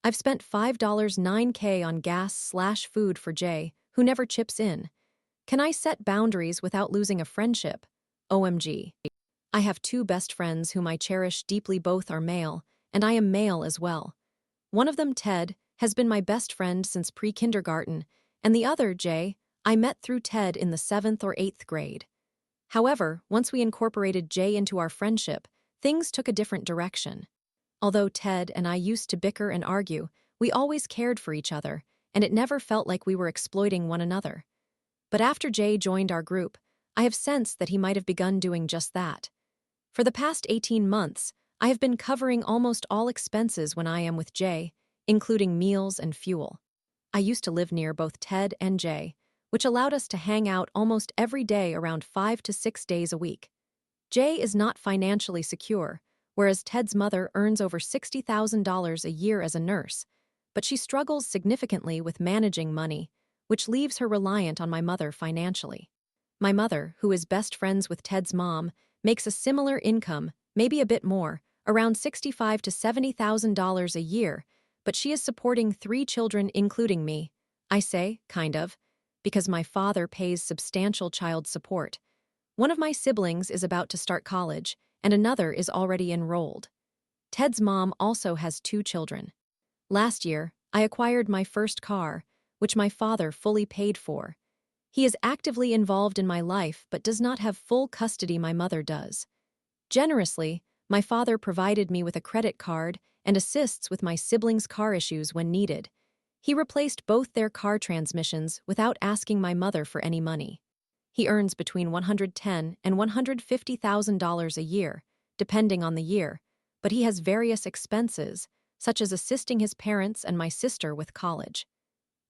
I've spent $5.09K on gas/food for Jay, who never chips in. Can I set boundaries without losing a friendship? OMG. I have two best friends whom I cherish deeply. Both are male, and I am male as well. One of them, Ted, has been my best friend since pre-kindergarten, and the other, Jay, I met through Ted in the 7th or 8th grade. However, once we incorporated Jay into our friendship, things took a different direction. Although Ted and I used to bicker and argue, we always cared for each other, and it never felt like we were exploiting one another. But after Jay joined our group, I have sensed that he might have begun doing just that. For the past 18 months, I have been covering almost all expenses when I am with Jay, including meals and fuel. I used to live near both Ted and Jay, which allowed us to hang out almost every day around 5 to 6 days a week. Jay is not financially secure, whereas Ted's mother earns over $60,000 a year as a nurse, but she struggles significantly with managing money, which leaves her reliant on my mother financially. My mother, who is best friends with Ted's mom, makes a similar income, maybe a bit more, around $65,000 to $70,000 a year, but she is supporting 3 children including me. I say, kind of, because my father pays substantial child support. One of my siblings is about to start college, and another is already enrolled. Ted's mom also has 2 children. Last year, I acquired my first car, which my father fully paid for. He is actively involved in my life but does not have full custody. My mother does. Generously, my father provided me with a credit card and assists with my siblings' car issues when needed. He replaced both their car transmissions without asking my mother for any money. He earns between $110,000 and $150,000 a year, depending on the year, but he has various expenses, such as assisting his parents and my sister with college.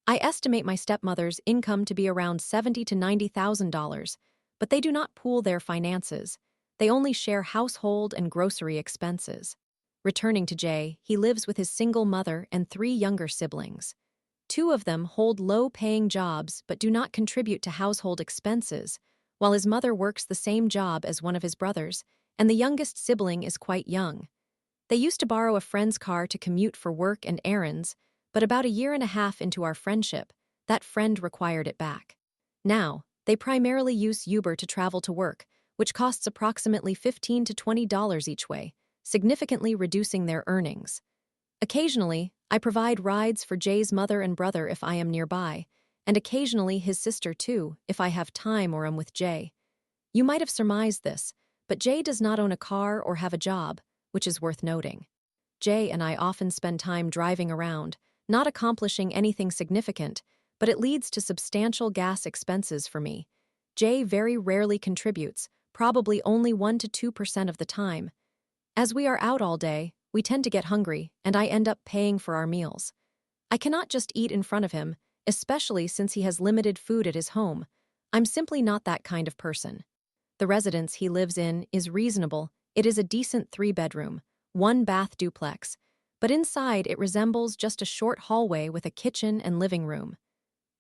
I estimate my stepmother's income to be around $70,000 to $90,000, but they do not pool their finances. They only share household and grocery expenses. Returning to Jay, he lives with his single mother and 3 younger siblings. 2 of them hold low-paying jobs but do not contribute to household expenses, while his mother works the same job as one of his brothers, and the youngest sibling is quite young. They used to borrow a friend's car to commute for work and errands, but about a year and a half into our friendship, that friend required it back. Now, they primarily use Uber to travel to work, which costs approximately $15 to $20 each way, significantly reducing their earnings. Occasionally, I provide rides for Jay's mother and brother if I am nearby, and occasionally his sister too, if I have time or am with Jay. You might have surmised this, but Jay does not own a car or have a job, which is worth noting. Jay and I often spend time driving around, not accomplishing anything significant, but it leads to substantial gas expenses for me. Jay very rarely contributes, probably only 1 to 2% of the time. As we are out all day, we tend to get hungry, and I end up paying for our meals. I cannot just eat in front of him, especially since he has limited food at his home. I'm simply not that kind of person. The residence he lives in is reasonable. It is a decent 3-bedroom, 1-bath duplex, but inside it resembles just a short hallway with a kitchen and living room.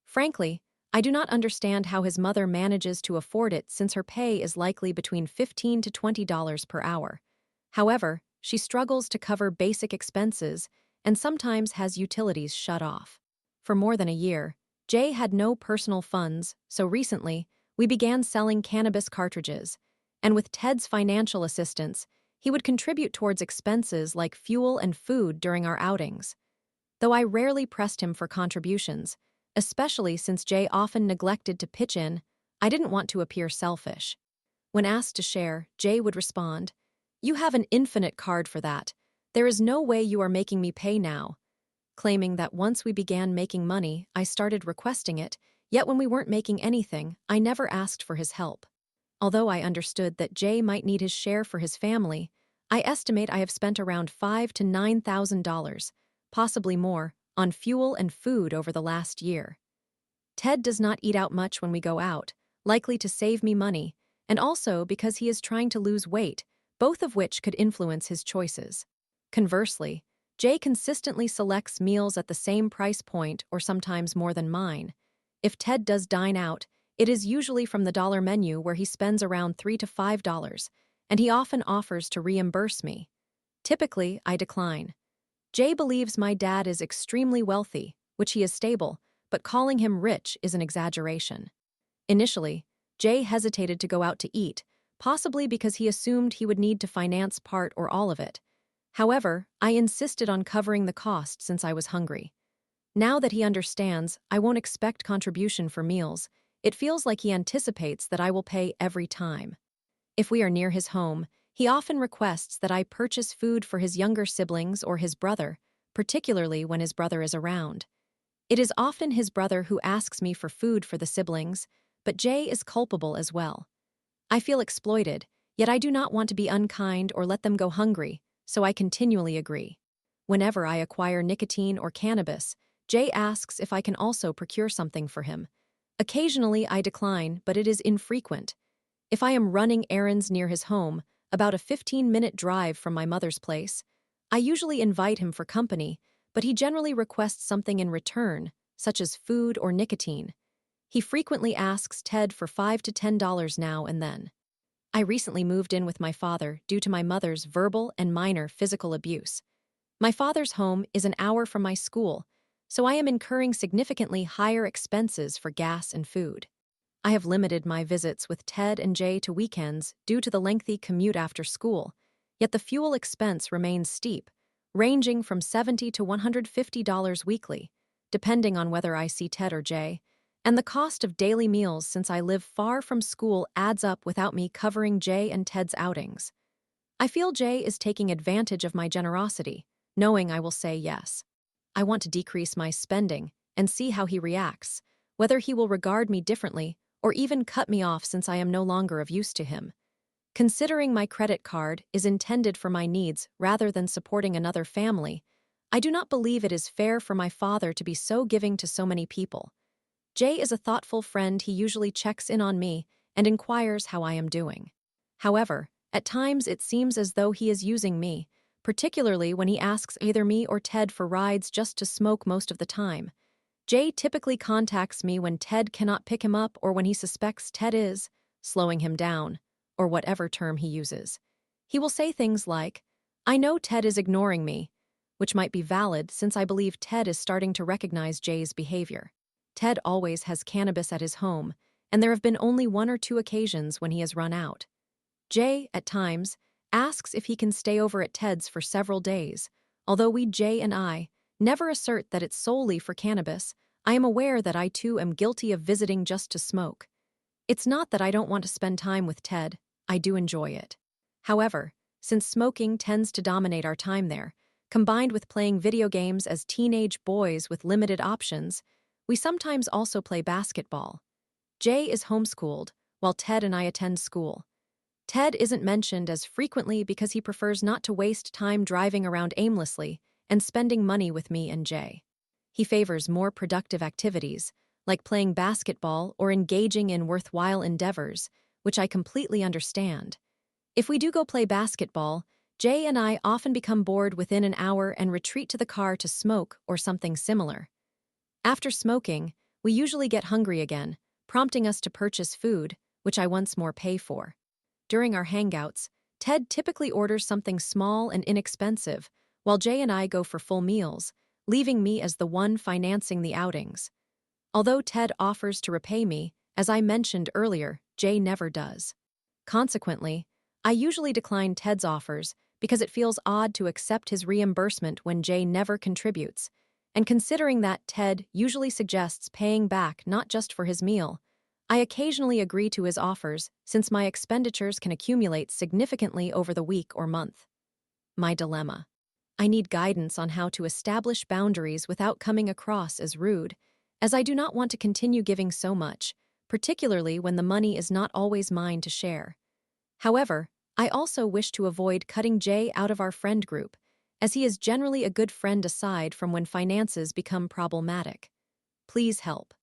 Frankly, I do not understand how his mother manages to afford it since her pay is likely between $15 to $20 per hour. However, she struggles to cover basic expenses and sometimes has utilities shut off. For more than a year, Jay had no personal funds, so recently, we began selling cannabis cartridges, and with Ted's financial assistance, he would contribute towards expenses like fuel and food during our outings. Though I rarely pressed him for contributions, especially since Jay often neglected to pitch in, I didn't want to appear selfish. When asked to share, Jay would respond, "You have an infinite card for that. There is no way you are making me pay now," claiming that once we began making money, I started requesting it, yet when we weren't making anything, I never asked for his help. Although I understood that Jay might need his share for his family, I estimate I have spent around $5,000 to $9,000, possibly more, on fuel and food over the last year. Ted does not eat out much when we go out, likely to save me money, and also because he is trying to lose weight, both of which could influence his choices. Conversely, Jay consistently selects meals at the same price point or sometimes more than mine. If Ted does dine out, it is usually from the dollar menu where he spends around $3 to $5, and he often offers to reimburse me. Typically, I decline. Jay believes my dad is extremely wealthy, which he is stable, but calling him rich is an exaggeration. Initially, Jay hesitated to go out to eat, possibly because he assumed he would need to finance part or all of it. However, I insisted on covering the cost since I was hungry. Now that he understands I won't expect contribution for meals, it feels like he anticipates that I will pay every time. If we are near his home, he often requests that I purchase food for his younger siblings or his brother, particularly when his brother is around. It is often his brother who asks me for food for the siblings, but Jay is culpable as well. I feel exploited, yet I do not want to be unkind or let them go hungry, so I continually agree. Whenever I acquire nicotine or cannabis, Jay asks if I can also procure something for him. Occasionally I decline, but it is infrequent. If I am running errands near his home, about a 15-minute drive from my mother's place, I usually invite him for company, but he generally requests something in return, such as food or nicotine. He frequently asks Ted for $5 to $10 now and then. I recently moved in with my father due to my mother's verbal and minor physical abuse. My father's home is an hour from my school, so I am incurring significantly higher expenses for gas and food. I have limited my visits with Ted and Jay to weekends due to the lengthy commute after school, yet the fuel expense remains steep, ranging from $70 to $150 weekly, depending on whether I see Ted or Jay, and the cost of daily meals since I live far from school adds up without me covering Jay and Ted's outings. I feel Jay is taking advantage of my generosity, knowing I will say yes. I want to decrease my spending and see how he reacts, whether he will regard me differently or even cut me off since I am no longer of use to him. Considering my credit card is intended for my needs rather than supporting another family, I do not believe it is fair for my father to be so giving to so many people. Jay is a thoughtful friend. He usually checks in on me and inquires how I am doing. However, at times it seems as though he is using me, particularly when he asks either me or Ted for rides just to smoke most of the time. Jay typically contacts me when Ted cannot pick him up or when he suspects Ted is slowing him down, or whatever term he uses. He will say things like, "I know Ted is ignoring me," which might be valid since I believe Ted is starting to recognize Jay's behavior. Ted always has cannabis at his home, and there have been only 1 or 2 occasions when he has run out. Jay, at times, asks if he can stay over at Ted's for several days. Although Jay and I, never assert that it's solely for cannabis, I am aware that I too am guilty of visiting just to smoke. It's not that I don't want to spend time with Ted, I do enjoy it. However, since smoking tends to dominate our time there, combined with playing video games as teenage boys with limited options, we sometimes also play basketball. Jay is homeschooled, while Ted and I attend school. Ted isn't mentioned as frequently because he prefers not to waste time driving around aimlessly and spending money with me and Jay. He favors more productive activities, like playing basketball or engaging in worthwhile endeavors, which I completely understand. If we do go play basketball, Jay and I often become bored within an hour and retreat to the car to smoke or something similar. After smoking, we usually get hungry again, prompting us to purchase food, which I once more pay for. During our hangouts, Ted typically orders something small and inexpensive, while Jay and I go for full meals, leaving me as the one financing the outings. Although Ted offers to repay me, as I mentioned earlier, Jay never does. Consequently, I usually decline Ted's offers because it feels odd to accept his reimbursement when Jay never contributes, and considering that Ted usually suggests paying back not just for his meal, I occasionally agree to his offers since my expenditures can accumulate significantly over the week or month. My dilemma. I need guidance on how to establish boundaries without coming across as rude, as I do not want to continue giving so much, particularly when the money is not always mine to share. However, I also wish to avoid cutting Jay out of our friend group, as he is generally a good friend aside from when finances become problematic. Please help.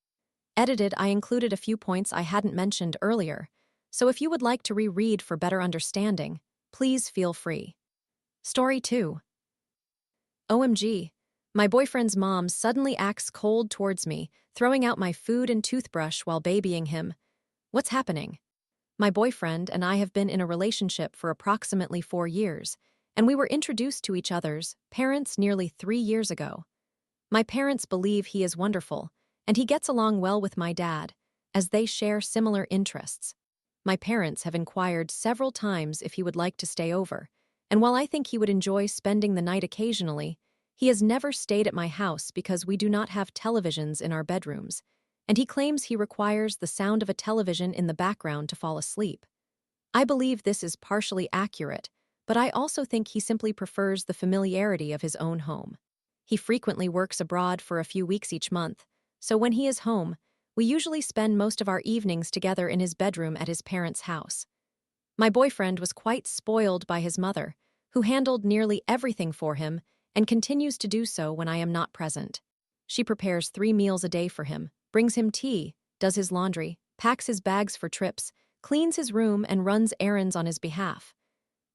Edited, I included a few points I hadn't mentioned earlier, so if you would like to reread for better understanding, please feel free. Story 2. OMG. My boyfriend's mom suddenly acts cold towards me, throwing out my food and toothbrush while babying him. What's happening? My boyfriend and I have been in a relationship for approximately 4 years, and we were introduced to each other's parents nearly 3 years ago. My parents believe he is wonderful, and he gets along well with my dad, as they share similar interests. My parents have inquired several times if he would like to stay over, and while I think he would enjoy spending the night occasionally, he has never stayed at my house because we do not have televisions in our bedrooms, and he claims he requires the sound of a television in the background to fall asleep. I believe this is partially accurate, but I also think he simply prefers the familiarity of his own home. He frequently works abroad for a few weeks each month, so when he is home, we usually spend most of our evenings together in his bedroom at his parents' house. My boyfriend was quite spoiled by his mother, who handled nearly everything for him and continues to do so when I am not present. She prepares 3 meals a day for him, brings him tea, does his laundry, packs his bags for trips, cleans his room, and runs errands on his behalf.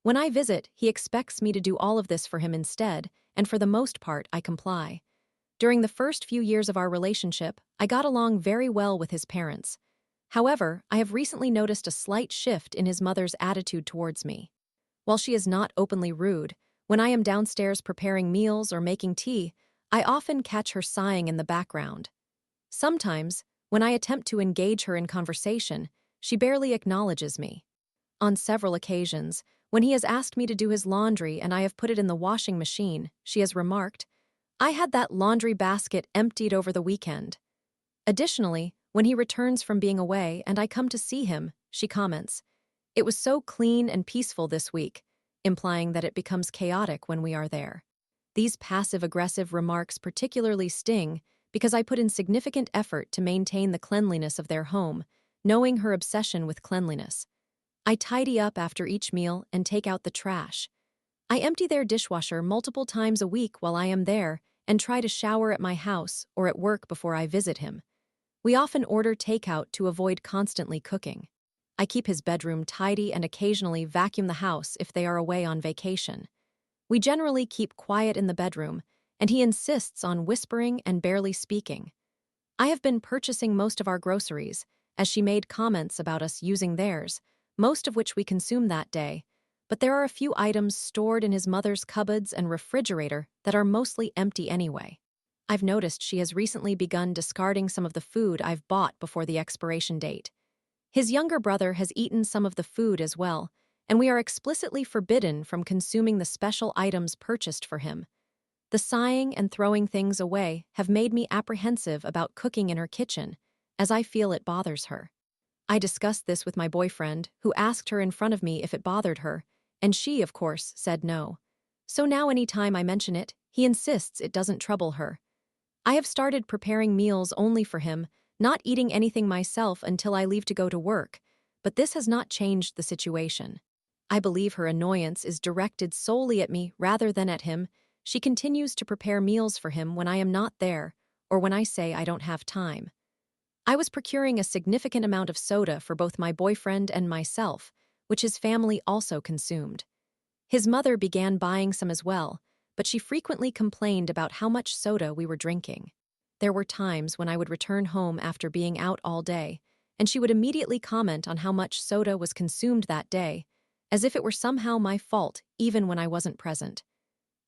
When I visit, he expects me to do all of this for him instead, and for the most part, I comply. During the first few years of our relationship, I got along very well with his parents. However, I have recently noticed a slight shift in his mother's attitude towards me. While she is not openly rude, when I am downstairs preparing meals or making tea, I often catch her sighing in the background. Sometimes, when I attempt to engage her in conversation, she barely acknowledges me. On several occasions, when he has asked me to do his laundry and I have put it in the washing machine, she has remarked, "I had that laundry basket emptied over the weekend." Additionally, when he returns from being away and I come to see him, she comments, "It was so clean and peaceful this week," implying that it becomes chaotic when we are there. These passive-aggressive remarks particularly sting because I put in significant effort to maintain the cleanliness of their home, knowing her obsession with cleanliness. I tidy up after each meal and take out the trash. I empty their dishwasher multiple times a week while I am there and try to shower at my house or at work before I visit him. We often order takeout to avoid constantly cooking. I keep his bedroom tidy and occasionally vacuum the house if they are away on vacation. We generally keep quiet in the bedroom, and he insists on whispering and barely speaking. I have been purchasing most of our groceries, as she made comments about us using theirs, most of which we consume that day, but there are a few items stored in his mother's cupboards and refrigerator that are mostly empty anyway. I've noticed she has recently begun discarding some of the food I've bought before the expiration date. His younger brother has eaten some of the food as well, and we are explicitly forbidden from consuming the special items purchased for him. The sighing and throwing things away have made me apprehensive about cooking in her kitchen, as I feel it bothers her. I discussed this with my boyfriend, who asked her in front of me if it bothered her, and she, of course, said no. So now any time I mention it, he insists it doesn't trouble her. I have started preparing meals only for him, not eating anything myself until I leave to go to work, but this has not changed the situation. I believe her annoyance is directed solely at me rather than at him. She continues to prepare meals for him when I am not there, or when I say I don't have time. I was procuring a significant amount of soda for both my boyfriend and myself, which his family also consumed. His mother began buying some as well, but she frequently complained about how much soda we were drinking. There were times when I would return home after being out all day, and she would immediately comment on how much soda was consumed that day, as if it were somehow my fault even when I wasn't present.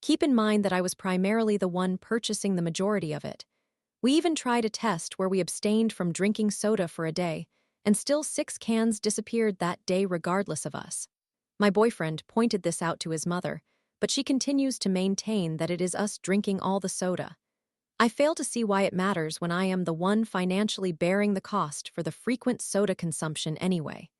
Keep in mind that I was primarily the one purchasing the majority of it. We even tried a test where we abstained from drinking soda for a day, and still 6 cans disappeared that day regardless of us. My boyfriend pointed this out to his mother, but she continues to maintain that it is us drinking all the soda. I fail to see why it matters when I am the one financially bearing the cost for the frequent soda consumption anyway.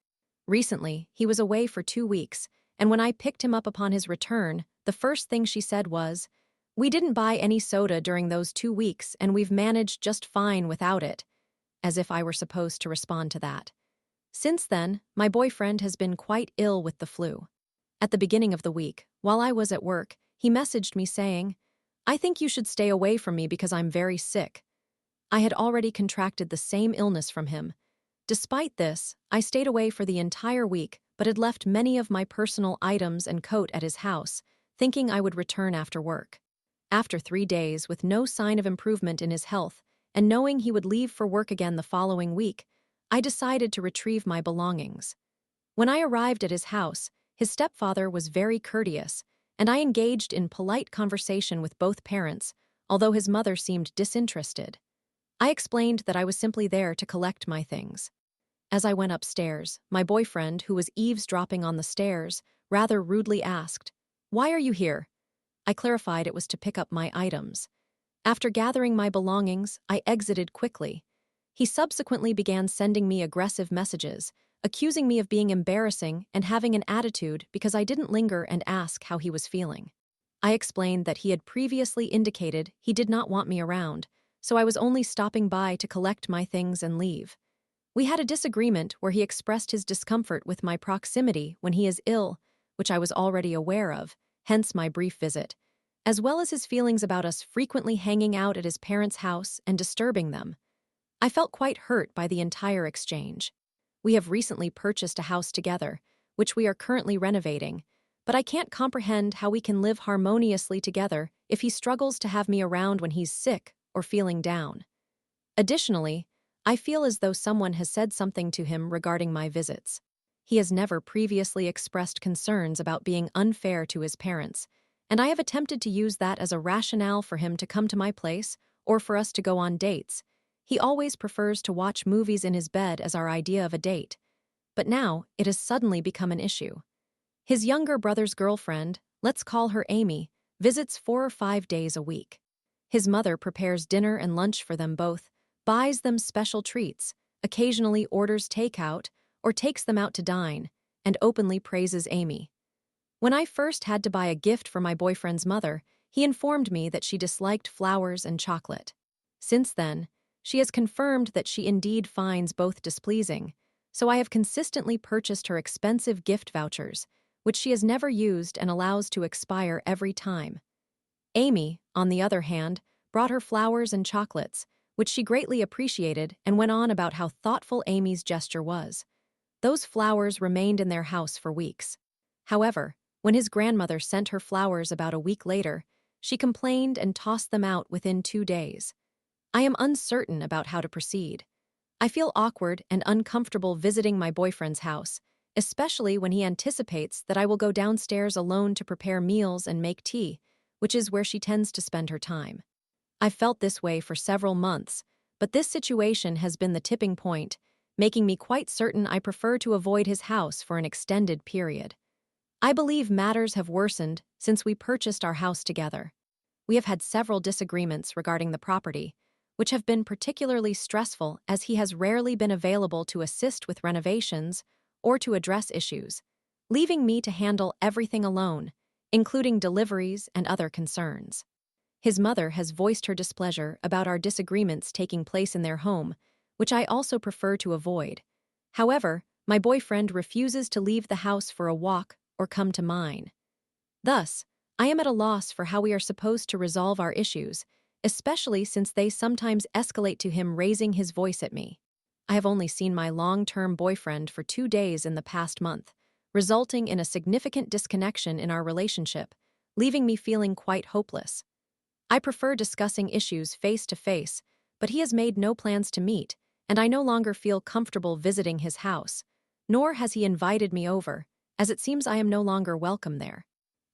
Recently, he was away for 2 weeks, and when I picked him up upon his return, the first thing she said was, "We didn't buy any soda during those 2 weeks, and we've managed just fine without it," as if I were supposed to respond to that. Since then, my boyfriend has been quite ill with the flu. At the beginning of the week, while I was at work, he messaged me saying, "I think you should stay away from me because I'm very sick." I had already contracted the same illness from him. Despite this, I stayed away for the entire week, but had left many of my personal items and coat at his house, thinking I would return after work. After 3 days with no sign of improvement in his health, and knowing he would leave for work again the following week, I decided to retrieve my belongings. When I arrived at his house, his stepfather was very courteous, and I engaged in polite conversation with both parents, although his mother seemed disinterested. I explained that I was simply there to collect my things. As I went upstairs, my boyfriend, who was eavesdropping on the stairs, rather rudely asked, "Why are you here?" I clarified it was to pick up my items. After gathering my belongings, I exited quickly. He subsequently began sending me aggressive messages, accusing me of being embarrassing and having an attitude because I didn't linger and ask how he was feeling. I explained that he had previously indicated he did not want me around, so I was only stopping by to collect my things and leave. We had a disagreement where he expressed his discomfort with my proximity when he is ill, which I was already aware of, hence my brief visit, as well as his feelings about us frequently hanging out at his parents' house and disturbing them. I felt quite hurt by the entire exchange. We have recently purchased a house together, which we are currently renovating, but I can't comprehend how we can live harmoniously together if he struggles to have me around when he's sick or feeling down. Additionally, I feel as though someone has said something to him regarding my visits. He has never previously expressed concerns about being unfair to his parents, and I have attempted to use that as a rationale for him to come to my place or for us to go on dates. He always prefers to watch movies in his bed as our idea of a date, but now it has suddenly become an issue. His younger brother's girlfriend, let's call her Amy, visits 4 or 5 days a week. His mother prepares dinner and lunch for them both, buys them special treats, occasionally orders takeout, or takes them out to dine, and openly praises Amy. When I first had to buy a gift for my boyfriend's mother, he informed me that she disliked flowers and chocolate. Since then, she has confirmed that she indeed finds both displeasing, so I have consistently purchased her expensive gift vouchers, which she has never used and allows to expire every time. Amy, on the other hand, brought her flowers and chocolates, which she greatly appreciated and went on about how thoughtful Amy's gesture was. Those flowers remained in their house for weeks. However, when his grandmother sent her flowers about a week later, she complained and tossed them out within 2 days. I am uncertain about how to proceed. I feel awkward and uncomfortable visiting my boyfriend's house, especially when he anticipates that I will go downstairs alone to prepare meals and make tea, which is where she tends to spend her time. I've felt this way for several months, but this situation has been the tipping point, making me quite certain I prefer to avoid his house for an extended period. I believe matters have worsened since we purchased our house together. We have had several disagreements regarding the property, which have been particularly stressful as he has rarely been available to assist with renovations or to address issues, leaving me to handle everything alone, including deliveries and other concerns. His mother has voiced her displeasure about our disagreements taking place in their home, which I also prefer to avoid. However, my boyfriend refuses to leave the house for a walk or come to mine. Thus, I am at a loss for how we are supposed to resolve our issues, especially since they sometimes escalate to him raising his voice at me. I have only seen my long-term boyfriend for 2 days in the past month, resulting in a significant disconnection in our relationship, leaving me feeling quite hopeless. I prefer discussing issues face-to-face, but he has made no plans to meet, and I no longer feel comfortable visiting his house, nor has he invited me over, as it seems I am no longer welcome there.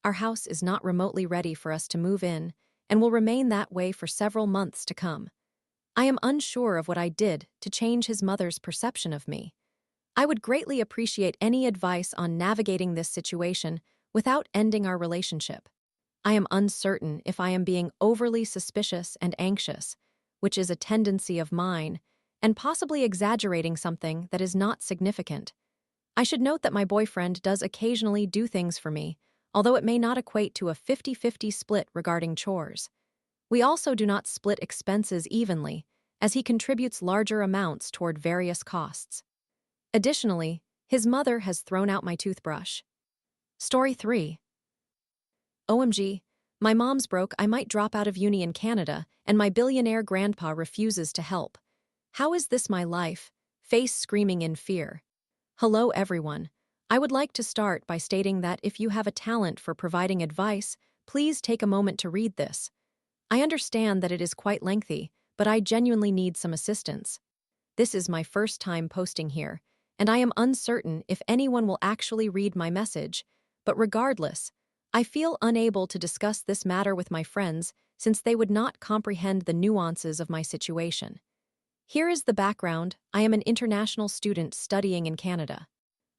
Our house is not remotely ready for us to move in, and will remain that way for several months to come. I am unsure of what I did to change his mother's perception of me. I would greatly appreciate any advice on navigating this situation without ending our relationship. I am uncertain if I am being overly suspicious and anxious, which is a tendency of mine, and possibly exaggerating something that is not significant. I should note that my boyfriend does occasionally do things for me, although it may not equate to a 50-50 split regarding chores. We also do not split expenses evenly, as he contributes larger amounts toward various costs. Additionally, his mother has thrown out my toothbrush. Story 3. OMG, my mom's broke. I might drop out of uni in Canada, and my billionaire grandpa refuses to help. How is this my life? Face screaming in fear. Hello everyone. I would like to start by stating that if you have a talent for providing advice, please take a moment to read this. I understand that it is quite lengthy, but I genuinely need some assistance. This is my first time posting here, and I am uncertain if anyone will actually read my message, but regardless, I feel unable to discuss this matter with my friends since they would not comprehend the nuances of my situation. Here is the background. I am an international student studying in Canada.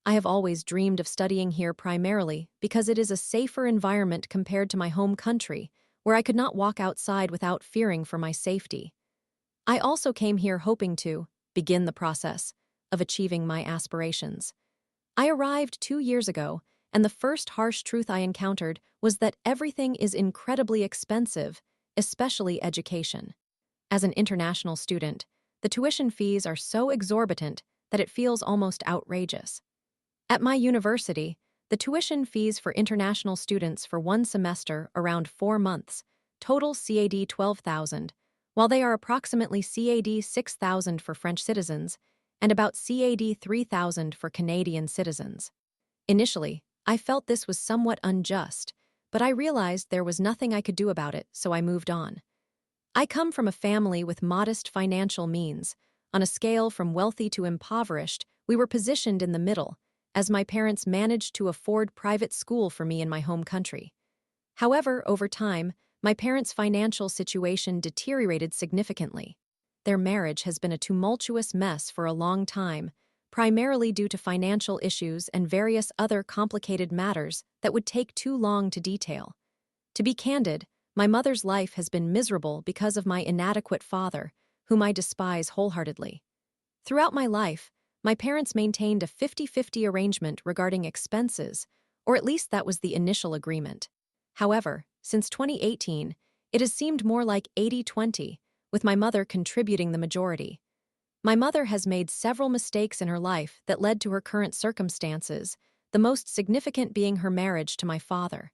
I have always dreamed of studying here primarily because it is a safer environment compared to my home country, where I could not walk outside without fearing for my safety. I also came here hoping to begin the process of achieving my aspirations. I arrived 2 years ago, and the first harsh truth I encountered was that everything is incredibly expensive, especially education. As an international student, the tuition fees are so exorbitant that it feels almost outrageous. At my university, the tuition fees for international students for one semester, around 4 months, total CAD 12,000, while they are approximately CAD 6,000 for French citizens and about CAD 3,000 for Canadian citizens. Initially, I felt this was somewhat unjust, but I realized there was nothing I could do about it, so I moved on. I come from a family with modest financial means. On a scale from wealthy to impoverished, we were positioned in the middle, as my parents managed to afford private school for me in my home country. However, over time, my parents' financial situation deteriorated significantly. Their marriage has been a tumultuous mess for a long time, primarily due to financial issues and various other complicated matters that would take too long to detail. To be candid, my mother's life has been miserable because of my inadequate father, whom I despise wholeheartedly. Throughout my life, my parents maintained a 50-50 arrangement regarding expenses, or at least that was the initial agreement. However, since 2018, it has seemed more like 80-20, with my mother contributing the majority. My mother has made several mistakes in her life that led to her current circumstances, the most significant being her marriage to my father.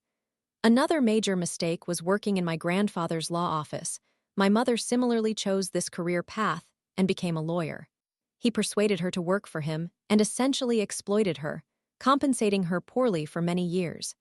Another major mistake was working in my grandfather's law office. My mother similarly chose this career path and became a lawyer. He persuaded her to work for him and essentially exploited her, compensating her poorly for many years.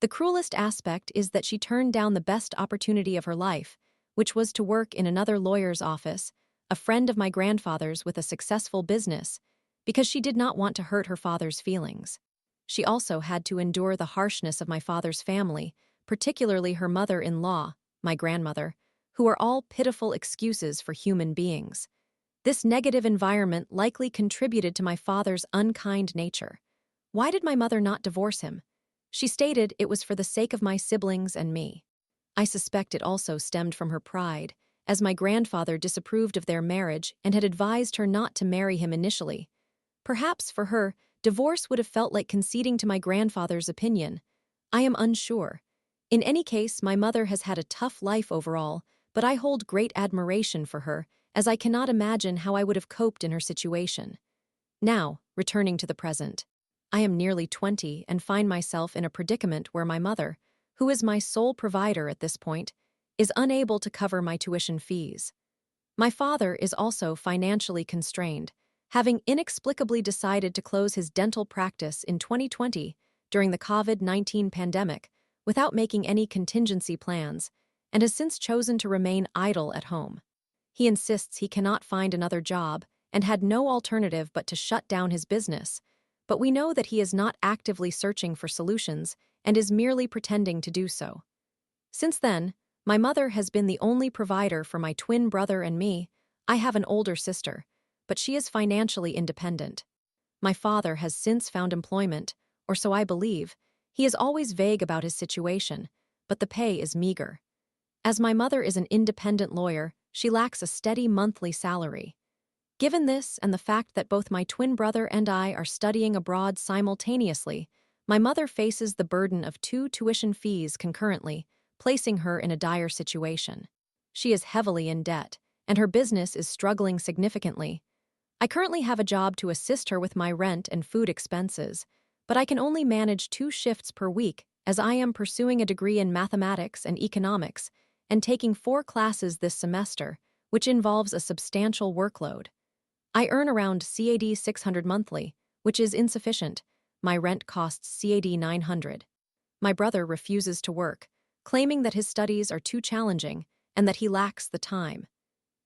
The cruelest aspect is that she turned down the best opportunity of her life, which was to work in another lawyer's office, a friend of my grandfather's with a successful business, because she did not want to hurt her father's feelings. She also had to endure the harshness of my father's family, particularly her mother-in-law, my grandmother, who are all pitiful excuses for human beings. This negative environment likely contributed to my father's unkind nature. Why did my mother not divorce him? She stated it was for the sake of my siblings and me. I suspect it also stemmed from her pride, as my grandfather disapproved of their marriage and had advised her not to marry him initially. Perhaps for her, divorce would have felt like conceding to my grandfather's opinion. I am unsure. In any case, my mother has had a tough life overall, but I hold great admiration for her, as I cannot imagine how I would have coped in her situation. Now, returning to the present. I am nearly 20 and find myself in a predicament where my mother, who is my sole provider at this point, is unable to cover my tuition fees. My father is also financially constrained, having inexplicably decided to close his dental practice in 2020 during the COVID-19 pandemic without making any contingency plans, and has since chosen to remain idle at home. He insists he cannot find another job and had no alternative but to shut down his business, but we know that he is not actively searching for solutions and is merely pretending to do so. Since then, my mother has been the only provider for my twin brother and me. I have an older sister, but she is financially independent. My father has since found employment, or so I believe. He is always vague about his situation, but the pay is meager. As my mother is an independent lawyer, she lacks a steady monthly salary. Given this and the fact that both my twin brother and I are studying abroad simultaneously, my mother faces the burden of 2 tuition fees concurrently, placing her in a dire situation. She is heavily in debt, and her business is struggling significantly. I currently have a job to assist her with my rent and food expenses, but I can only manage 2 shifts per week as I am pursuing a degree in mathematics and economics and taking 4 classes this semester, which involves a substantial workload. I earn around CAD 600 monthly, which is insufficient. My rent costs CAD 900. My brother refuses to work, claiming that his studies are too challenging and that he lacks the time.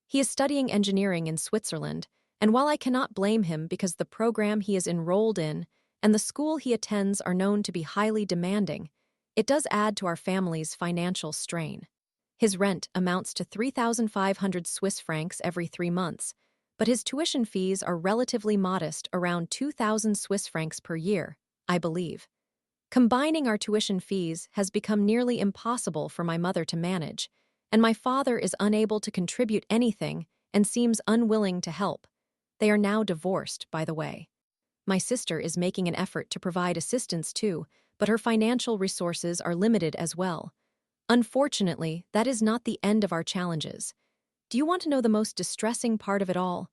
He is studying engineering in Switzerland, and while I cannot blame him because the program he is enrolled in and the school he attends are known to be highly demanding, It does add to our family's financial strain. His rent amounts to 3,500 Swiss francs every 3 months, but his tuition fees are relatively modest, around 2,000 Swiss francs per year, I believe. Combining our tuition fees has become nearly impossible for my mother to manage, and my father is unable to contribute anything and seems unwilling to help. They are now divorced, by the way. My sister is making an effort to provide assistance too, but her financial resources are limited as well. Unfortunately, that is not the end of our challenges. Do you want to know the most distressing part of it all?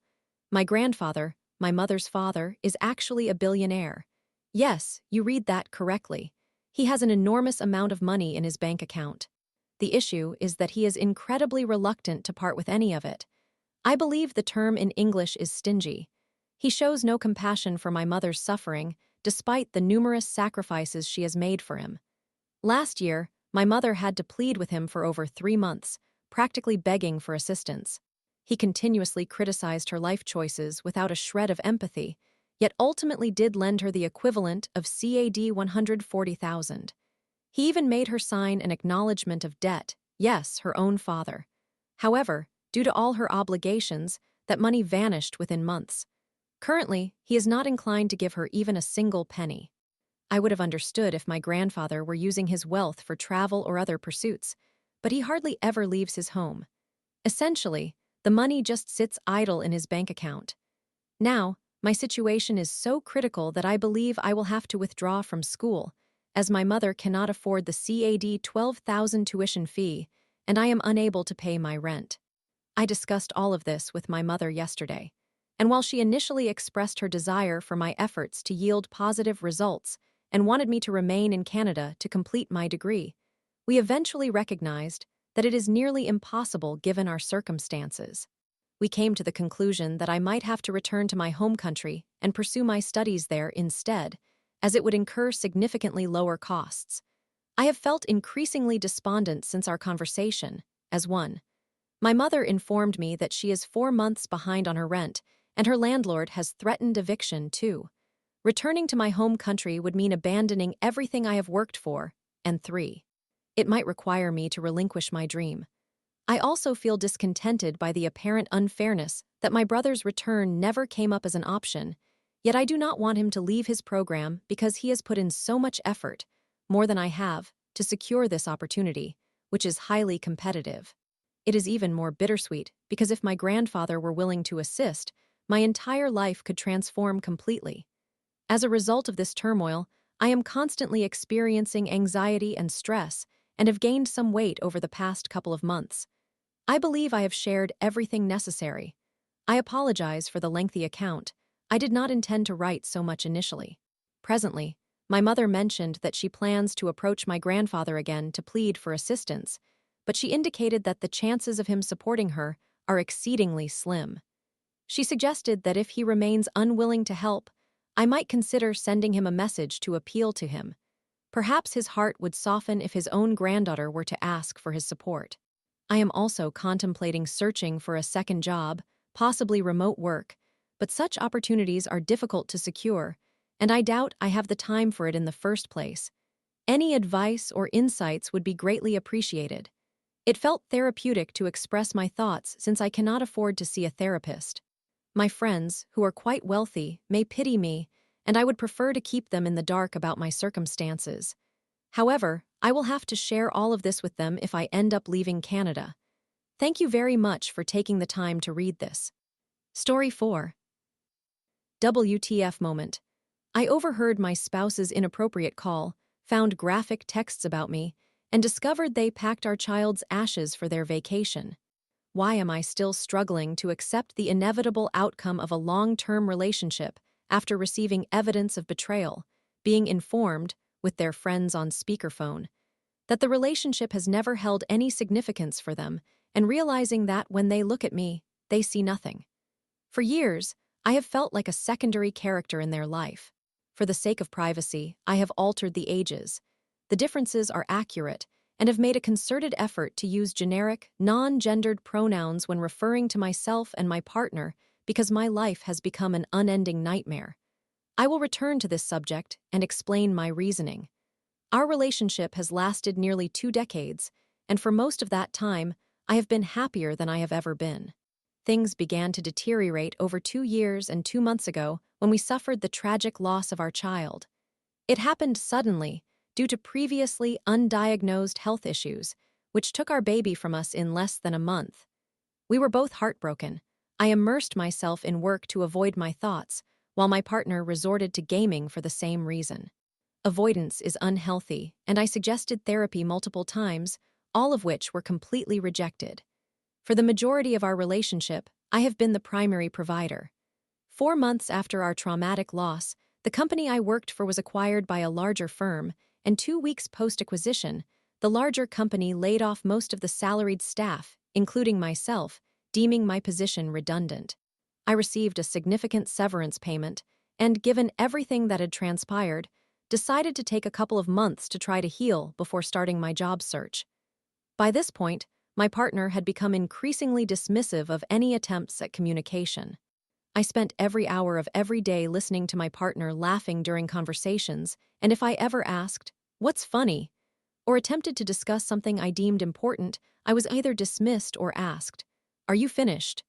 My grandfather, my mother's father, is actually a billionaire. Yes, you read that correctly. He has an enormous amount of money in his bank account. The issue is that he is incredibly reluctant to part with any of it. I believe the term in English is stingy. He shows no compassion for my mother's suffering, despite the numerous sacrifices she has made for him. Last year, my mother had to plead with him for over 3 months, practically begging for assistance. He continuously criticized her life choices without a shred of empathy, yet ultimately did lend her the equivalent of CAD 140,000. He even made her sign an acknowledgement of debt, yes, her own father. However, due to all her obligations, that money vanished within months. Currently, he is not inclined to give her even a single penny. I would have understood if my grandfather were using his wealth for travel or other pursuits, but he hardly ever leaves his home. Essentially, the money just sits idle in his bank account. Now, my situation is so critical that I believe I will have to withdraw from school, as my mother cannot afford the CAD 12,000 tuition fee, and I am unable to pay my rent. I discussed all of this with my mother yesterday, and while she initially expressed her desire for my efforts to yield positive results and wanted me to remain in Canada to complete my degree, we eventually recognized that it is nearly impossible given our circumstances. We came to the conclusion that I might have to return to my home country and pursue my studies there instead, as it would incur significantly lower costs. I have felt increasingly despondent since our conversation, as one. My mother informed me that she is 4 months behind on her rent, and her landlord has threatened eviction too. Returning to my home country would mean abandoning everything I have worked for, and 3. It might require me to relinquish my dream. I also feel discontented by the apparent unfairness that my brother's return never came up as an option, yet I do not want him to leave his program because he has put in so much effort, more than I have, to secure this opportunity, which is highly competitive. It is even more bittersweet because if my grandfather were willing to assist, my entire life could transform completely. As a result of this turmoil, I am constantly experiencing anxiety and stress and have gained some weight over the past couple of months. I believe I have shared everything necessary. I apologize for the lengthy account. I did not intend to write so much initially. Presently, my mother mentioned that she plans to approach my grandfather again to plead for assistance, but she indicated that the chances of him supporting her are exceedingly slim. She suggested that if he remains unwilling to help, I might consider sending him a message to appeal to him. Perhaps his heart would soften if his own granddaughter were to ask for his support. I am also contemplating searching for a second job, possibly remote work, but such opportunities are difficult to secure, and I doubt I have the time for it in the first place. Any advice or insights would be greatly appreciated. It felt therapeutic to express my thoughts since I cannot afford to see a therapist. My friends, who are quite wealthy, may pity me, and I would prefer to keep them in the dark about my circumstances. However, I will have to share all of this with them if I end up leaving Canada. Thank you very much for taking the time to read this. Story 4. WTF moment. I overheard my spouse's inappropriate call, found graphic texts about me, and discovered they packed our child's ashes for their vacation. Why am I still struggling to accept the inevitable outcome of a long-term relationship after receiving evidence of betrayal, being informed, with their friends on speakerphone, that the relationship has never held any significance for them, and realizing that when they look at me, they see nothing? For years, I have felt like a secondary character in their life. For the sake of privacy, I have altered the ages. The differences are accurate, and have made a concerted effort to use generic, non-gendered pronouns when referring to myself and my partner because my life has become an unending nightmare. I will return to this subject and explain my reasoning. Our relationship has lasted nearly 2 decades, and for most of that time, I have been happier than I have ever been. Things began to deteriorate over 2 years and 2 months ago when we suffered the tragic loss of our child. It happened suddenly, due to previously undiagnosed health issues, which took our baby from us in less than a month. We were both heartbroken. I immersed myself in work to avoid my thoughts, while my partner resorted to gaming for the same reason. Avoidance is unhealthy, and I suggested therapy multiple times, all of which were completely rejected. For the majority of our relationship, I have been the primary provider. 4 months after our traumatic loss, the company I worked for was acquired by a larger firm, and 2 weeks post-acquisition, the larger company laid off most of the salaried staff, including myself, deeming my position redundant. I received a significant severance payment, and given everything that had transpired, decided to take a couple of months to try to heal before starting my job search. By this point, my partner had become increasingly dismissive of any attempts at communication. I spent every hour of every day listening to my partner laughing during conversations, and if I ever asked, "What's funny?" or attempted to discuss something I deemed important, I was either dismissed or asked, "Are you finished?"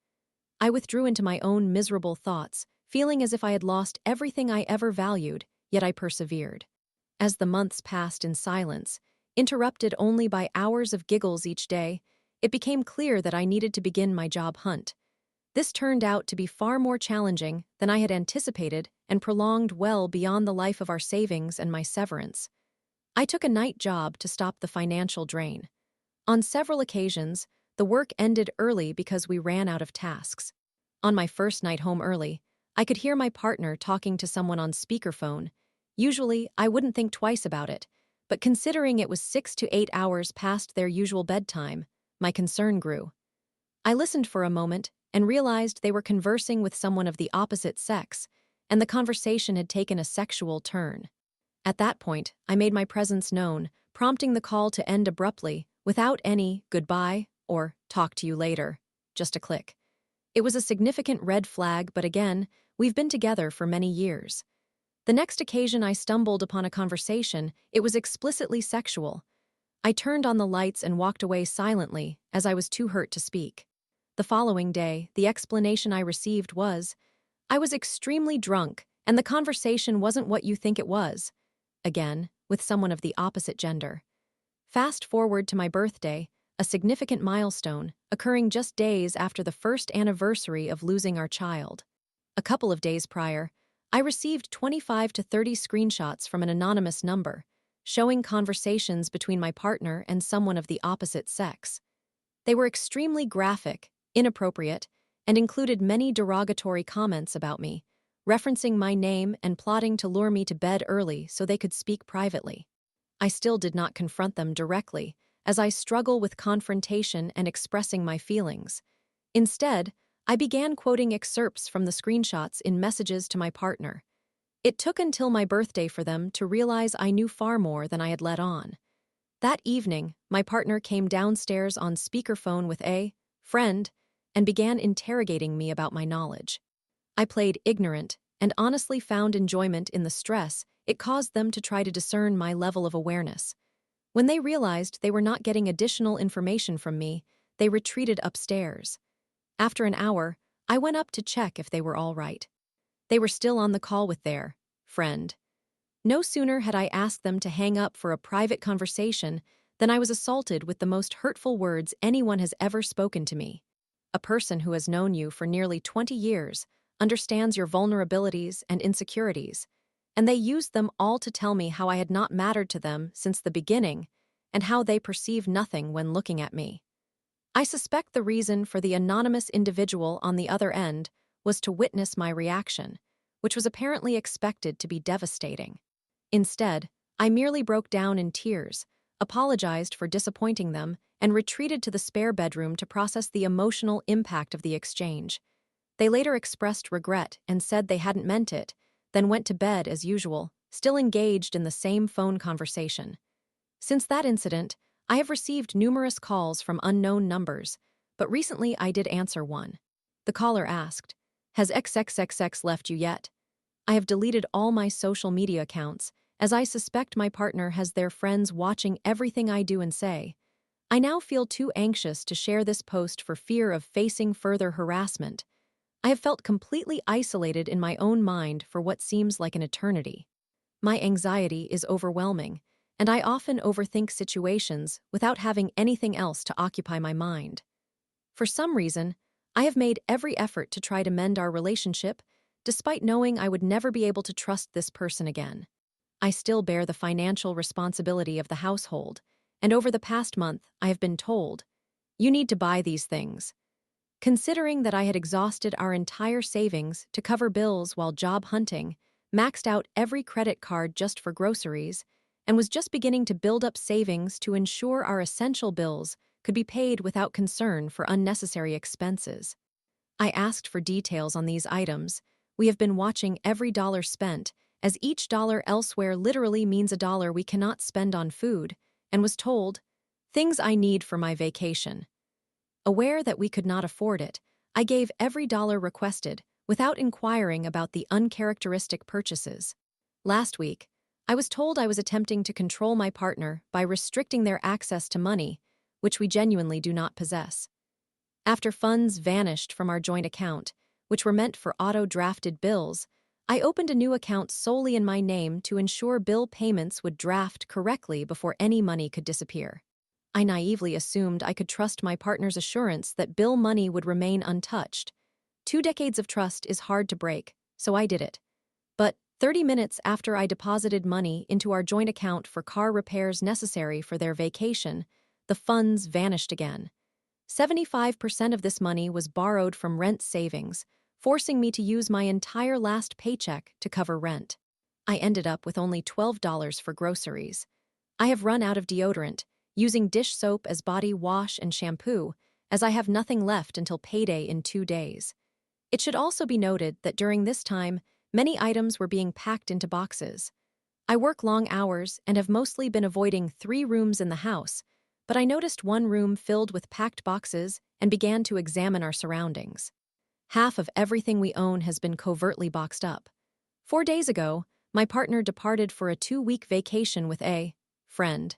I withdrew into my own miserable thoughts, feeling as if I had lost everything I ever valued, yet I persevered. As the months passed in silence, interrupted only by hours of giggles each day, it became clear that I needed to begin my job hunt. This turned out to be far more challenging than I had anticipated and prolonged well beyond the life of our savings and my severance. I took a night job to stop the financial drain. On several occasions, the work ended early because we ran out of tasks. On my first night home early, I could hear my partner talking to someone on speakerphone. Usually, I wouldn't think twice about it, but considering it was 6 to 8 hours past their usual bedtime, my concern grew. I listened for a moment and realized they were conversing with someone of the opposite sex, and the conversation had taken a sexual turn. At that point, I made my presence known, prompting the call to end abruptly, without any "goodbye" or "talk to you later," just a click. It was a significant red flag, but again, we've been together for many years. The next occasion I stumbled upon a conversation, it was explicitly sexual. I turned on the lights and walked away silently, as I was too hurt to speak. The following day, the explanation I received was, "I was extremely drunk, and the conversation wasn't what you think it was." Again, with someone of the opposite gender. Fast forward to my birthday, a significant milestone, occurring just days after the first anniversary of losing our child. A couple of days prior, I received 25 to 30 screenshots from an anonymous number, showing conversations between my partner and someone of the opposite sex. They were extremely graphic, inappropriate, and included many derogatory comments about me, referencing my name and plotting to lure me to bed early so they could speak privately. I still did not confront them directly, as I struggle with confrontation and expressing my feelings. Instead, I began quoting excerpts from the screenshots in messages to my partner. It took until my birthday for them to realize I knew far more than I had let on. That evening, my partner came downstairs on speakerphone with a friend and began interrogating me about my knowledge. I played ignorant and honestly found enjoyment in the stress it caused them to try to discern my level of awareness. When they realized they were not getting additional information from me, they retreated upstairs. After an hour, I went up to check if they were all right. They were still on the call with their friend. No sooner had I asked them to hang up for a private conversation than I was assaulted with the most hurtful words anyone has ever spoken to me. A person who has known you for nearly 20 years understands your vulnerabilities and insecurities, and they used them all to tell me how I had not mattered to them since the beginning and how they perceive nothing when looking at me. I suspect the reason for the anonymous individual on the other end was to witness my reaction, which was apparently expected to be devastating. Instead, I merely broke down in tears, apologized for disappointing them, and retreated to the spare bedroom to process the emotional impact of the exchange. They later expressed regret and said they hadn't meant it, then went to bed as usual, still engaged in the same phone conversation. Since that incident, I have received numerous calls from unknown numbers, but recently I did answer one. The caller asked, "Has XXXX left you yet?" I have deleted all my social media accounts, as I suspect my partner has their friends watching everything I do and say. I now feel too anxious to share this post for fear of facing further harassment. I have felt completely isolated in my own mind for what seems like an eternity. My anxiety is overwhelming, and I often overthink situations without having anything else to occupy my mind. For some reason, I have made every effort to try to mend our relationship, despite knowing I would never be able to trust this person again. I still bear the financial responsibility of the household, and over the past month, I have been told, "You need to buy these things." Considering that I had exhausted our entire savings to cover bills while job hunting, maxed out every credit card just for groceries, and was just beginning to build up savings to ensure our essential bills could be paid without concern for unnecessary expenses. I asked for details on these items. We have been watching every dollar spent, as each dollar elsewhere literally means a dollar we cannot spend on food, and was told, "Things I need for my vacation." Aware that we could not afford it, I gave every dollar requested without inquiring about the uncharacteristic purchases. Last week, I was told I was attempting to control my partner by restricting their access to money, which we genuinely do not possess. After funds vanished from our joint account, which were meant for auto-drafted bills, I opened a new account solely in my name to ensure bill payments would draft correctly before any money could disappear. I naively assumed I could trust my partner's assurance that bill money would remain untouched. 2 decades of trust is hard to break, so I did it. But 30 minutes after I deposited money into our joint account for car repairs necessary for their vacation, the funds vanished again. 75% of this money was borrowed from rent savings, forcing me to use my entire last paycheck to cover rent. I ended up with only $12 for groceries. I have run out of deodorant, using dish soap as body wash and shampoo, as I have nothing left until payday in 2 days. It should also be noted that during this time, many items were being packed into boxes. I work long hours and have mostly been avoiding 3 rooms in the house, but I noticed one room filled with packed boxes and began to examine our surroundings. Half of everything we own has been covertly boxed up. 4 days ago, my partner departed for a 2-week vacation with a friend.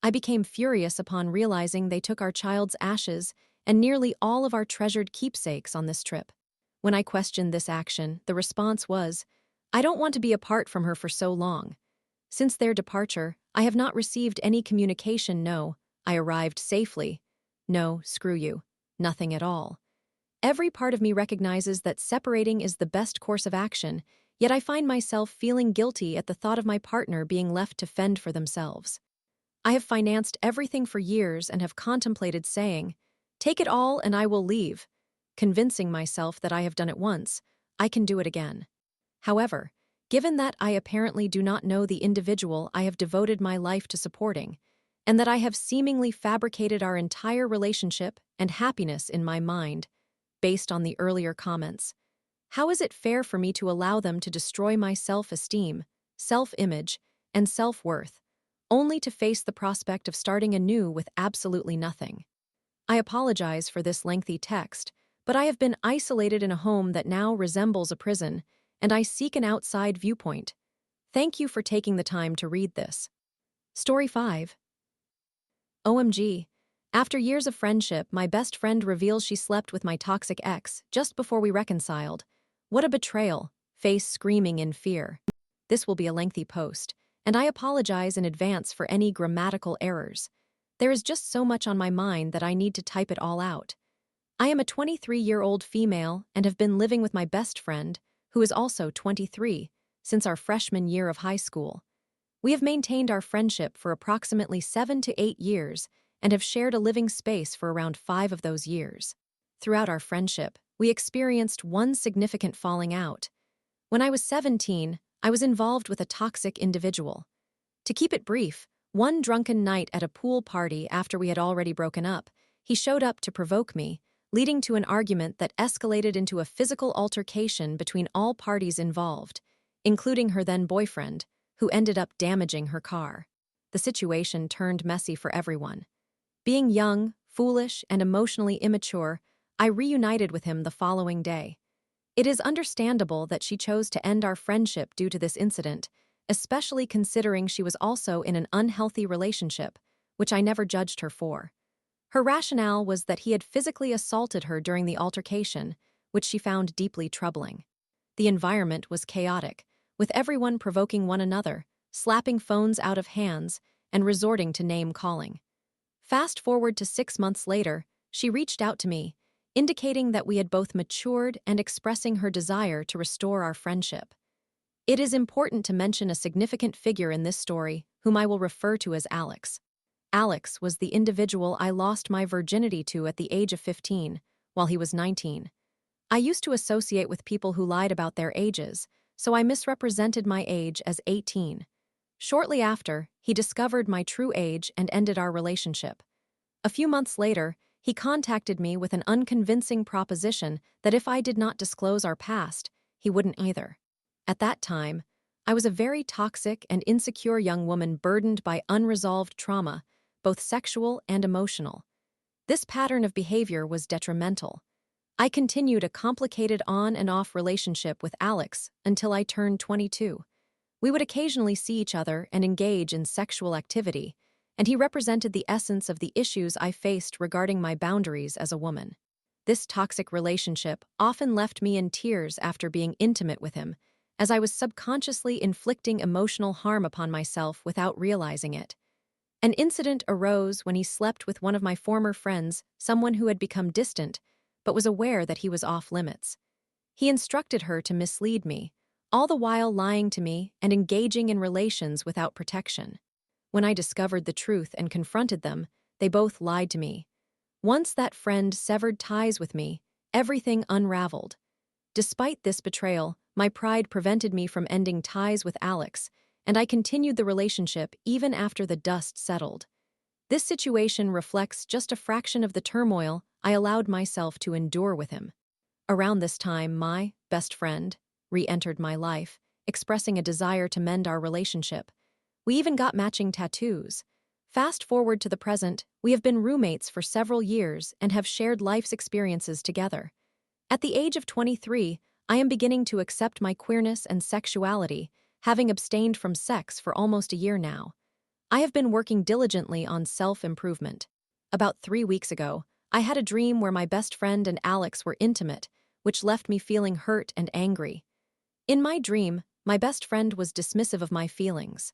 I became furious upon realizing they took our child's ashes and nearly all of our treasured keepsakes on this trip. When I questioned this action, the response was, "I don't want to be apart from her for so long." Since their departure, I have not received any communication. No, I arrived safely. No, screw you. Nothing at all. Every part of me recognizes that separating is the best course of action, yet I find myself feeling guilty at the thought of my partner being left to fend for themselves. I have financed everything for years and have contemplated saying, "Take it all and I will leave." Convincing myself that I have done it once, I can do it again. However, given that I apparently do not know the individual I have devoted my life to supporting, and that I have seemingly fabricated our entire relationship and happiness in my mind, based on the earlier comments, how is it fair for me to allow them to destroy my self-esteem, self-image, and self-worth, only to face the prospect of starting anew with absolutely nothing? I apologize for this lengthy text, but I have been isolated in a home that now resembles a prison, and I seek an outside viewpoint. Thank you for taking the time to read this. Story 5. OMG. After years of friendship, my best friend reveals she slept with my toxic ex just before we reconciled. What a betrayal. Face screaming in fear. This will be a lengthy post, and I apologize in advance for any grammatical errors. There is just so much on my mind that I need to type it all out. I am a 23-year-old female and have been living with my best friend, who is also 23, since our freshman year of high school. We have maintained our friendship for approximately 7 to 8 years and have shared a living space for around 5 of those years. Throughout our friendship, we experienced one significant falling out. When I was 17, I was involved with a toxic individual. To keep it brief, one drunken night at a pool party after we had already broken up, he showed up to provoke me, leading to an argument that escalated into a physical altercation between all parties involved, including her then-boyfriend, who ended up damaging her car. The situation turned messy for everyone. Being young, foolish, and emotionally immature, I reunited with him the following day. It is understandable that she chose to end our friendship due to this incident, especially considering she was also in an unhealthy relationship, which I never judged her for. Her rationale was that he had physically assaulted her during the altercation, which she found deeply troubling. The environment was chaotic, with everyone provoking one another, slapping phones out of hands, and resorting to name-calling. Fast forward to 6 months later, she reached out to me, indicating that we had both matured and expressing her desire to restore our friendship. It is important to mention a significant figure in this story, whom I will refer to as Alex. Alex was the individual I lost my virginity to at the age of 15, while he was 19. I used to associate with people who lied about their ages, so I misrepresented my age as 18. Shortly after, he discovered my true age and ended our relationship. A few months later, he contacted me with an unconvincing proposition that if I did not disclose our past, he wouldn't either. At that time, I was a very toxic and insecure young woman burdened by unresolved trauma, both sexual and emotional. This pattern of behavior was detrimental. I continued a complicated on and off relationship with Alex until I turned 22. We would occasionally see each other and engage in sexual activity, and he represented the essence of the issues I faced regarding my boundaries as a woman. This toxic relationship often left me in tears after being intimate with him, as I was subconsciously inflicting emotional harm upon myself without realizing it. An incident arose when he slept with one of my former friends, someone who had become distant, but was aware that he was off limits. He instructed her to mislead me, all the while lying to me and engaging in relations without protection. When I discovered the truth and confronted them, they both lied to me. Once that friend severed ties with me, everything unraveled. Despite this betrayal, my pride prevented me from ending ties with Alex, and I continued the relationship even after the dust settled. This situation reflects just a fraction of the turmoil I allowed myself to endure with him. Around this time, my best friend re-entered my life, expressing a desire to mend our relationship. We even got matching tattoos. Fast forward to the present, we have been roommates for several years and have shared life's experiences together. At the age of 23, I am beginning to accept my queerness and sexuality, having abstained from sex for almost a year now. I have been working diligently on self-improvement. About 3 weeks ago, I had a dream where my best friend and Alex were intimate, which left me feeling hurt and angry. In my dream, my best friend was dismissive of my feelings.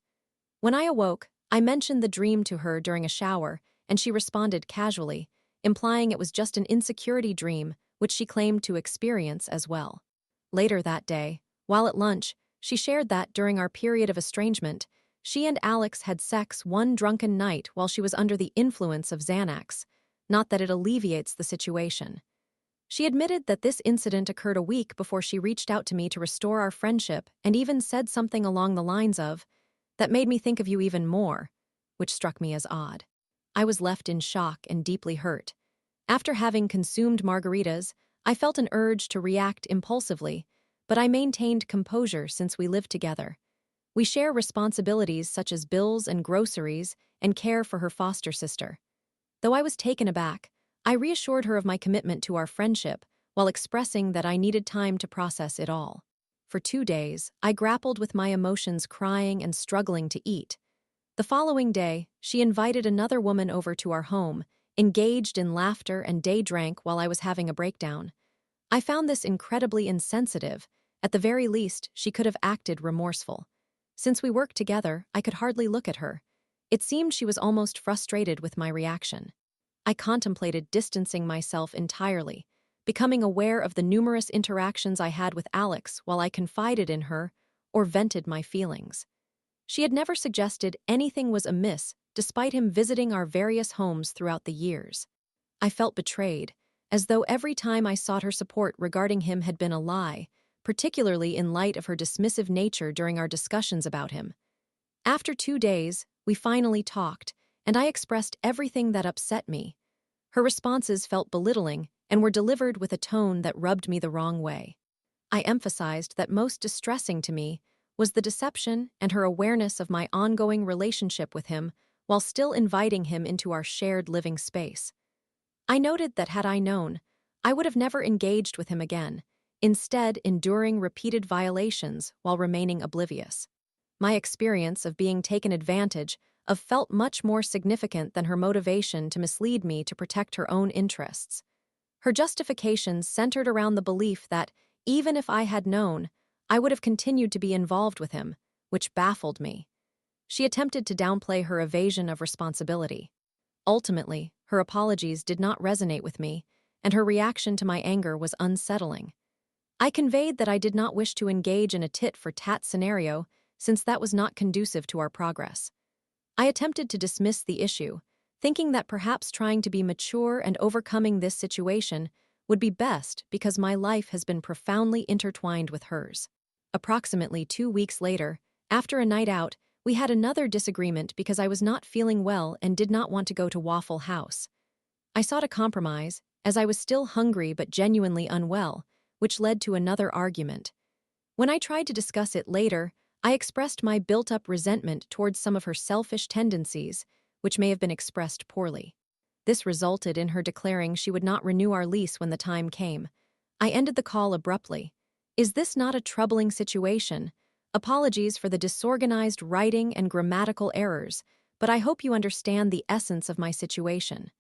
When I awoke, I mentioned the dream to her during a shower, and she responded casually, implying it was just an insecurity dream, which she claimed to experience as well. Later that day, while at lunch, she shared that during our period of estrangement, she and Alex had sex one drunken night while she was under the influence of Xanax, not that it alleviates the situation. She admitted that this incident occurred a week before she reached out to me to restore our friendship and even said something along the lines of, "That made me think of you even more," which struck me as odd. I was left in shock and deeply hurt. After having consumed margaritas, I felt an urge to react impulsively, but I maintained composure since we lived together. We share responsibilities such as bills and groceries and care for her foster sister. Though I was taken aback, I reassured her of my commitment to our friendship while expressing that I needed time to process it all. For 2 days, I grappled with my emotions, crying and struggling to eat. The following day, she invited another woman over to our home, engaged in laughter and day drank while I was having a breakdown. I found this incredibly insensitive. At the very least, she could have acted remorseful. Since we worked together, I could hardly look at her. It seemed she was almost frustrated with my reaction. I contemplated distancing myself entirely, becoming aware of the numerous interactions I had with Alex while I confided in her or vented my feelings. She had never suggested anything was amiss, despite him visiting our various homes throughout the years. I felt betrayed, as though every time I sought her support regarding him had been a lie, particularly in light of her dismissive nature during our discussions about him. After 2 days, we finally talked, and I expressed everything that upset me. Her responses felt belittling and were delivered with a tone that rubbed me the wrong way. I emphasized that most distressing to me was the deception and her awareness of my ongoing relationship with him while still inviting him into our shared living space. I noted that had I known, I would have never engaged with him again, instead enduring repeated violations while remaining oblivious. My experience of being taken advantage of felt much more significant than her motivation to mislead me to protect her own interests. Her justifications centered around the belief that, even if I had known, I would have continued to be involved with him, which baffled me. She attempted to downplay her evasion of responsibility. Ultimately, her apologies did not resonate with me, and her reaction to my anger was unsettling. I conveyed that I did not wish to engage in a tit-for-tat scenario, since that was not conducive to our progress. I attempted to dismiss the issue, thinking that perhaps trying to be mature and overcoming this situation would be best because my life has been profoundly intertwined with hers. Approximately 2 weeks later, after a night out, we had another disagreement because I was not feeling well and did not want to go to Waffle House. I sought a compromise, as I was still hungry but genuinely unwell, which led to another argument. When I tried to discuss it later, I expressed my built-up resentment towards some of her selfish tendencies, which may have been expressed poorly. This resulted in her declaring she would not renew our lease when the time came. I ended the call abruptly. Is this not a troubling situation? Apologies for the disorganized writing and grammatical errors, but I hope you understand the essence of my situation.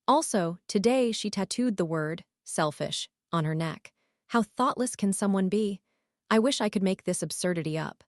Also, today she tattooed the word, selfish, on her neck. How thoughtless can someone be? I wish I could make this absurdity up.